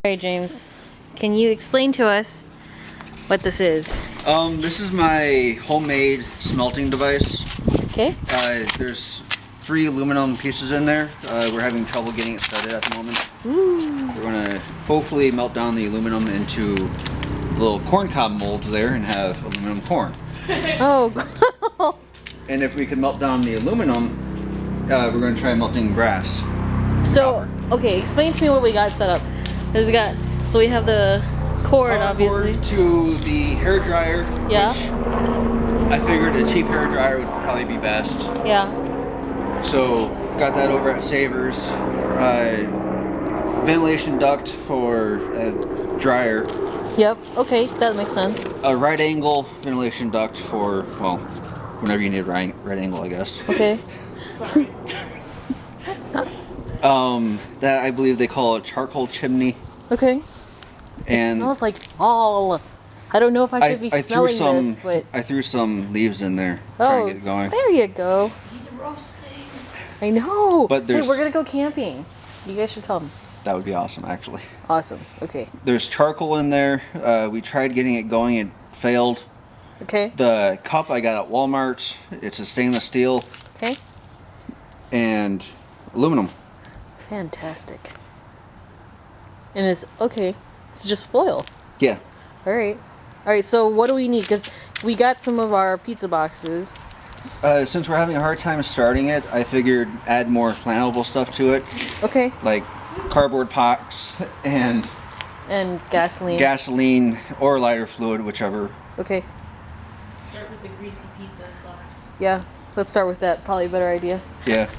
Alright, James, can you explain to us what this is? This is my homemade smelting device. Okay. There's 3 aluminum pieces in there. We're having trouble getting it started at the moment. Ooh. We're gonna hopefully melt down the aluminum into little corn cob molds there and have aluminum corn. Oh. And if we can melt down the aluminum, we're gonna try melting brass. So, okay, explain to me what we got set up. So we have the cord, obviously. Cord to the hair dryer. Yeah. Which I figured a cheap hair dryer would probably be best. Yeah. So got that over at Savers. Ventilation duct for a dryer. Yep. Okay, that makes sense. A right angle ventilation duct for, well, whenever you need a right angle, I guess. Okay. Sorry. That I believe they call a charcoal chimney. Okay. And it smells like fall. I don't know if I should be smelling this, but I threw some leaves in there, trying to get it going. There you go. Roast things. I know. But hey, we're gonna go camping. You guys should come. That would be awesome, actually. Awesome. Okay. There's charcoal in there. We tried getting it going. It failed. Okay. The cup I got at Walmart. It's a stainless steel. Okay. And aluminum. Fantastic. And it's okay. It's just foil. Yeah. All right. All right. So what do we need? Because we got some of our pizza boxes. Since we're having a hard time starting it, I figured add more flammable stuff to it. Okay. Like cardboard box and gasoline. Gasoline or lighter fluid, whichever. Okay. Start with the greasy pizza box. Yeah. Let's start with that. Probably a better idea. Yeah.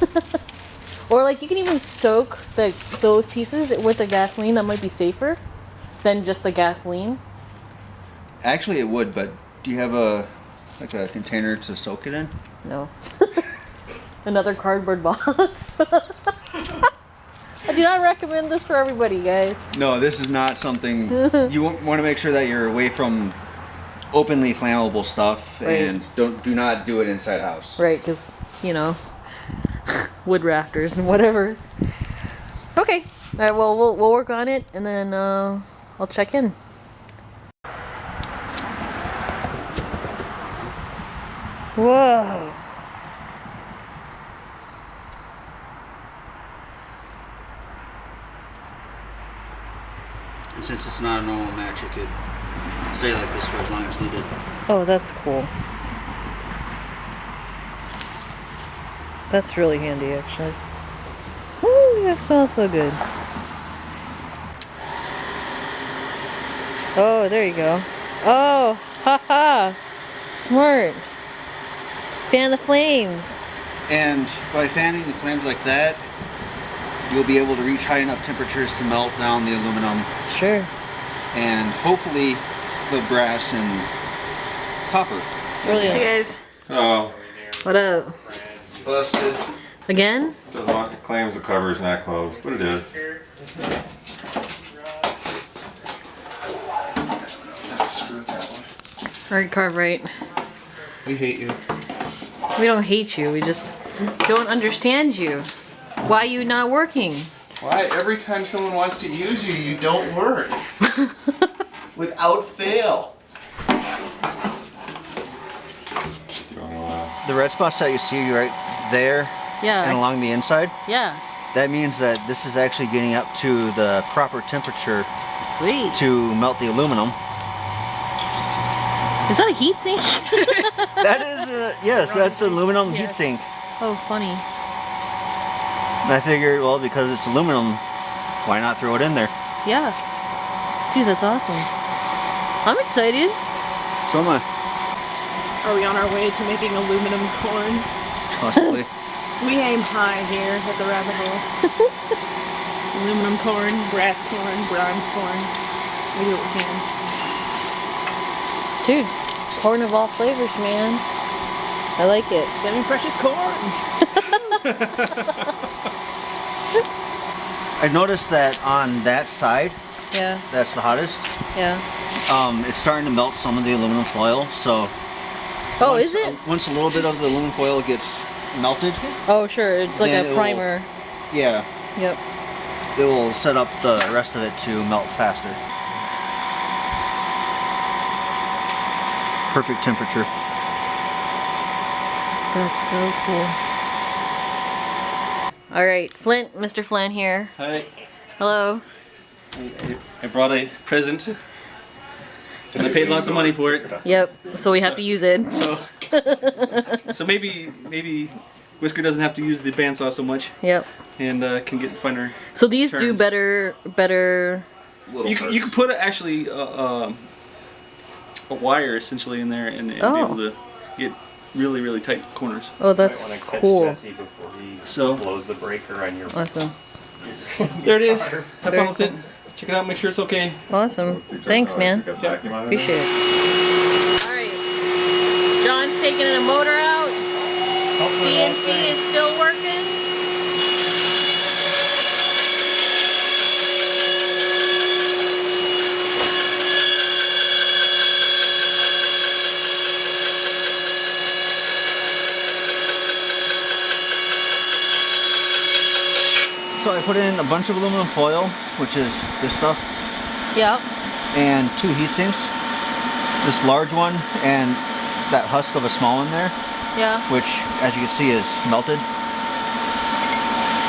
Or like you can even soak those pieces with the gasoline. That might be safer than just the gasoline. Actually, it would, but do you have a container to soak it in? No. Another cardboard box. I do not recommend this for everybody, guys. No, this is not something you want to make sure that you're away from openly flammable stuff, Right. and do not do it inside house. Right, because wood rafters and whatever. Okay. All right. Well, we'll work on it, and then I'll check in. Whoa. And since it's not a normal match, it could stay like this for as long as needed. Oh, that's cool. That's really handy, actually. Ooh, that smells so good. Oh, there you go. Oh, haha. Smart. Fan the flames. And by fanning the flames like that, you'll be able to reach high enough temperatures to melt down the aluminum. Sure. And hopefully the brass and copper. Brilliant. Hey guys. Oh, What up? Busted. Again? claims the cover is not closed, but it is. Screw that one. Alright, Cartwright. We hate you. We don't hate you, we just don't understand you. Why are you not working? Why? Every time someone wants to use you, you don't work. Without fail. The red spots that you see right there Yeah. and along the inside, Yeah. that means that this is actually getting up to the proper temperature Sweet. to melt the aluminum. Is that a heat sink? That is, yes, that's aluminum heatsink. Oh, funny. And I figured, well, because it's aluminum, why not throw it in there? Yeah. Dude, that's awesome. I'm excited. So am I. Are we on our way to making aluminum corn? Possibly. We aim high here at the Rabbithole. Aluminum corn, brass corn, bronze corn. We do what we can. Dude, corn of all flavors, man. I like it. Semi-precious corn. I noticed that on that side, Yeah, that's the hottest, yeah. it's starting to melt some of the aluminum foil, so Oh, once, is it? once a little bit of the aluminum foil gets melted, Oh, sure. It's like then a it will- primer. yeah, Yep. it will set up the rest of it to melt faster. Perfect temperature. That's so cool. All right, Flint, Mr. Flint here. Hi. Hello. I brought a present. Because I paid lots of money for it. Yep. So we have to use it. So maybe Whisker doesn't have to use the bandsaw so much. Yep. And can get finer. So these do turns. better. You can put a wire essentially in there and be able to get really tight corners. Oh, that's cool. So blows the breaker on your. Awesome. there it is. Have fun with it. Check it out. Make sure it's okay. Awesome. Thanks, man. Appreciate it. All right. John's taking a motor out. CNC is still working. So I put in a bunch of aluminum foil, which is this stuff, Yep. and 2 heat sinks. This large one and that husk of a small one there, Yeah. which, as you can see, is melted.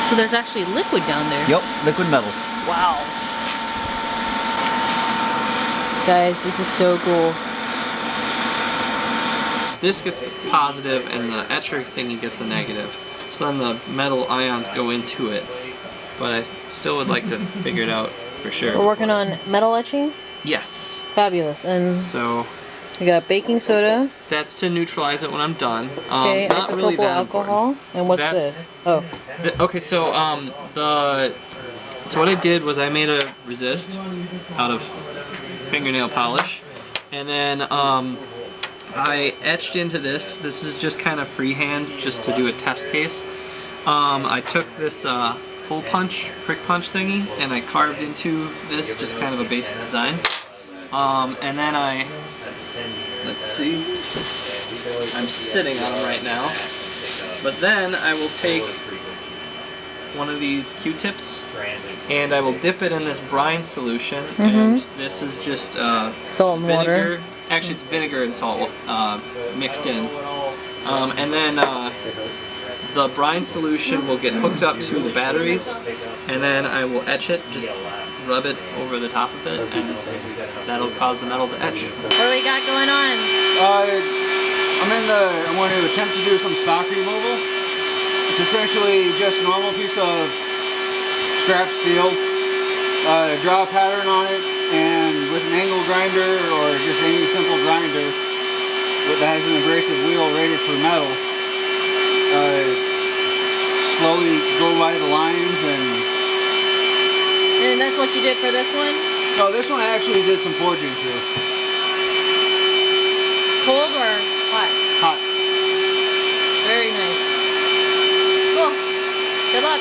So there's actually liquid down there. Yep, liquid metal. Wow. Guys, this is so cool. This gets the positive and the etcher thingy gets the negative. So then the metal ions go into it. But I still would like to figure it out for We're sure. working on metal etching. Yes. Fabulous. And So we got baking soda. that's to neutralize it when I'm done. Okay, Not really isopropyl that alcohol. important. And what's That's- this? Oh. Okay, so so what I did was I made a resist out of fingernail polish, and then I etched into this. This is just kind of freehand, just to do a test case. I took this hole punch, prick punch thingy, and I carved into this, just kind of a basic design. And then let's see, I'm sitting on them right now. But then I will take one of these Q-tips and I will dip it in this brine solution. And this is just Salt and vinegar. water. Actually, it's vinegar and salt mixed in. And then the brine solution will get hooked up to the batteries, and then I will etch it, just rub it over the top of it, and that'll cause the metal to etch. What do we got going on? I'm going to attempt to do some stock removal. It's essentially just a normal piece of scrap steel. Draw a pattern on it, and with an angle grinder or just any simple grinder that has an abrasive wheel rated for metal, slowly go by the lines And that's what you did for this one? No, this one I actually did some forging too. Cold or hot? Hot. Very nice. Cool. Good luck.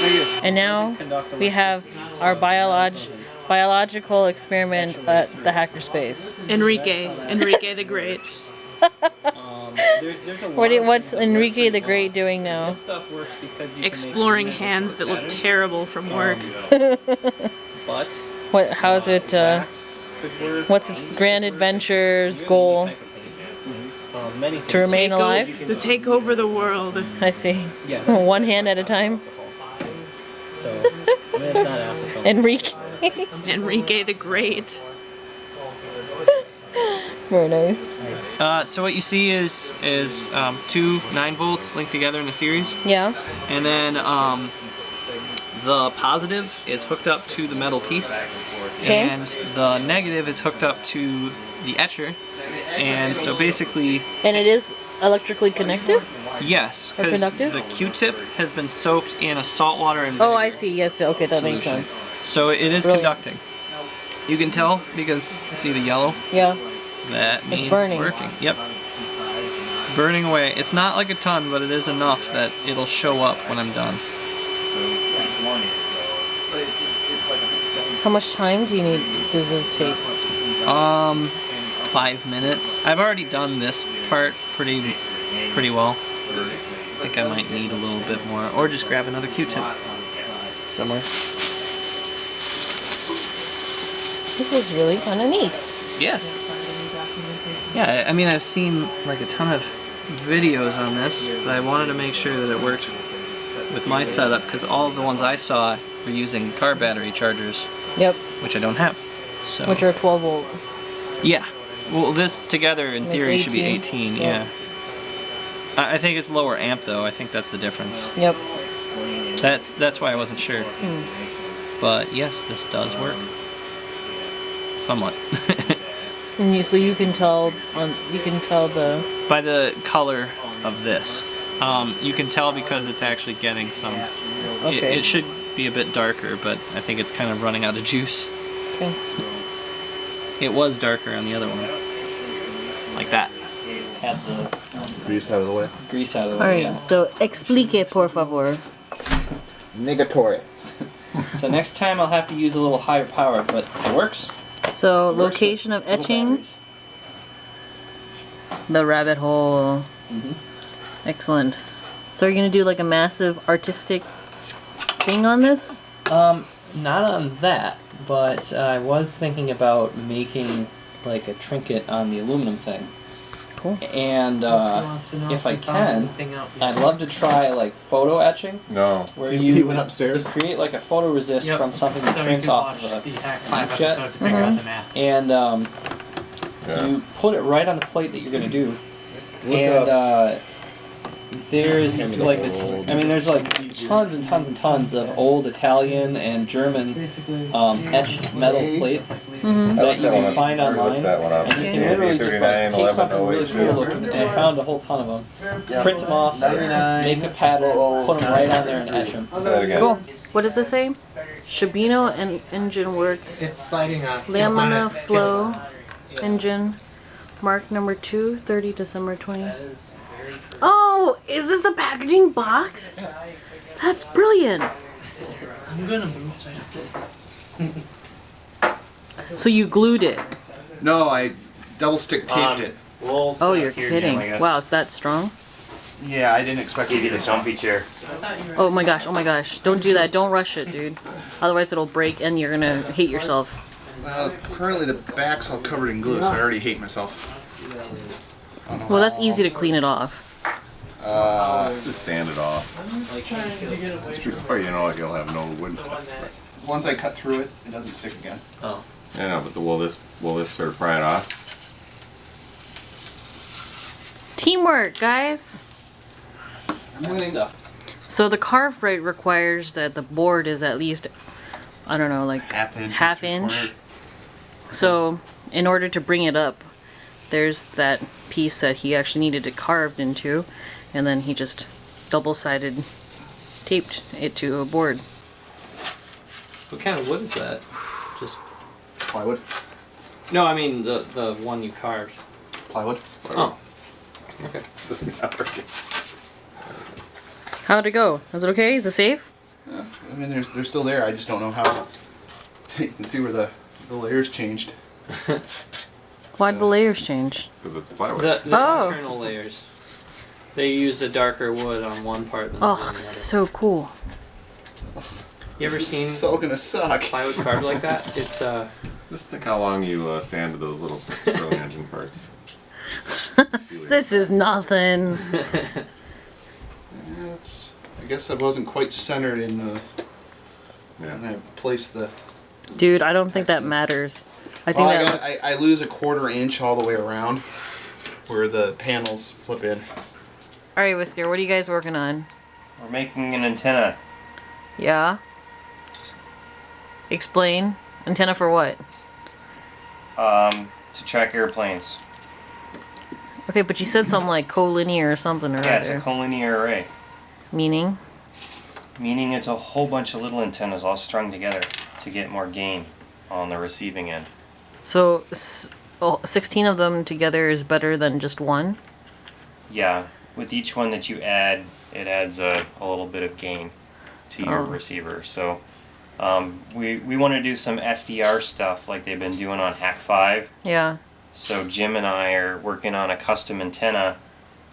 Thank you. And now we have our biological experiment at the hackerspace. Enrique the Great. What's Enrique the Great doing now? Stuff works because you Exploring hands that look terrible from work. But What? How's it? What's its grand adventure's goal? To remain alive? To take over the world. I see. One hand at a time. So I mean, it's not acetone. Enrique. Enrique the Great. Very nice. So what you see is 2 9-volts linked together in a series, Yeah. and then the positive is hooked up to the metal piece, Okay. and the negative is hooked up to the etcher. And so basically, And it is electrically connected? yes, Or because conductive? the Q-tip has been soaked in a salt water and Oh, vinegar I see. Yes. Okay, that makes solution. sense. So it is Brilliant. conducting. You can tell because see the yellow. Yeah. That means it's burning. working. Yep. It's burning away. It's not like a ton, but it is enough that it'll show up when I'm done. How much time do you need? Does this take? 5 minutes. I've already done this part pretty well. I think I might need a little bit more, or just grab another Q-tip somewhere. This is really kind of neat. Yeah. Yeah, I mean, I've seen like a ton of videos on this, but I wanted to make sure that it worked with my setup because all of the ones I saw were using car battery chargers, Yep. which I don't have. So. Which are 12 volt. Yeah. Well, this together in It's theory should be 18. 18. Yeah. I think it's lower amp though. I think that's the difference. Yep. That's why I wasn't sure. But yes, this does work. Somewhat. And so you can tell the. By the color of this. You can tell because it's actually getting some. Okay. It should be a bit darker, but I think it's kind of running out of juice. Okay. It was darker on the other one. Like that. Had the Grease out of the way. grease out of the All way. right. Yeah. So explique por favor. Negatory. So next time I'll have to use a little higher power, but it works. So location of etching. The rabbit hole. Excellent. So are you gonna do like a massive artistic thing on this? Not on that, but I was thinking about making like a trinket on the aluminum thing. Cool. And if I can, I'd love to try like photo etching, No. where He you went upstairs. create like a photoresist from something you print off of a inkjet, and Yeah. you put it right on the plate that you're gonna do, Look and there's like this. I mean, there's like tons and tons and tons of old Italian and German etched metal plates that you can find online, and you can literally just like take something really cool looking. And I found a whole ton of them. Print them off, make a pattern, put them right on there, and etch them. Say that again. Cool. What does this say? Shibino and Engine Works. It's sliding on. Lamina Flow Engine. Mark number 2, 30 December 20. Oh, is this the packaging box? That's brilliant. I'm gonna move. So you glued it. No, I double stick taped it. Oh, you're kidding. Wow, it's that strong? Yeah, I didn't expect it to be this one. chair. Oh my gosh, oh my gosh. Don't do that. Don't rush it, dude. Otherwise it'll break and you're gonna hate yourself. Currently the back's all covered in glue, so I already hate myself. Well, that's easy to clean it off. Just sand it off. It's before you know it, you'll have no wood. Once I cut through it, it doesn't stick again. Oh. I know, but will this sort of pry it off? Teamwork, guys. I'm winning. Stuff. So the carve rate requires that the board is at least, I don't know, like Half inch. So in order to bring it up, there's that piece that he actually needed it carved into, and then he just double-sided taped it to a board. What kind of wood is that? Just Plywood. no, I mean the one you carved. Plywood. Oh. Okay. This is not working. How'd it go? Is it okay? Is it safe? Yeah, I mean, they're still there. I just don't know how. You can see where the layers changed. Why'd the layers change? Because it's plywood. The Oh. internal layers. They used a darker wood on one part than Oh, on the this is so cool. You ever This seen is so gonna suck. plywood carved like that? It's Just think how long you sanded those little Stirling engine parts. This is nothing. I guess I wasn't quite centered in the. And Yeah. I placed the. Dude, I don't think that matters. I think that looks... I lose a 1/4 inch all the way around, where the panels flip in. Alright, Whisker, what are you guys working on? We're making an antenna. Yeah? Explain. Antenna for what? To track airplanes. Okay, but you said something like collinear or something or Yeah, it's a other. collinear array. Meaning? Meaning it's a whole bunch of little antennas all strung together to get more gain on the receiving end. So, 16 of them together is better than just one? Yeah, with each one that you add, it adds a little bit of gain to your receiver. So we want to do some SDR stuff like they've been doing on Hack 5. Yeah. So Jim and I are working on a custom antenna,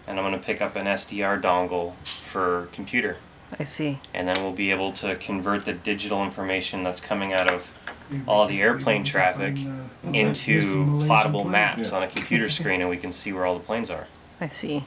and I'm going to pick up an SDR dongle for computer. I see. And then we'll be able to convert the digital information that's coming out of all the airplane traffic into plottable maps on a computer screen, and we can see where all the planes are. I see.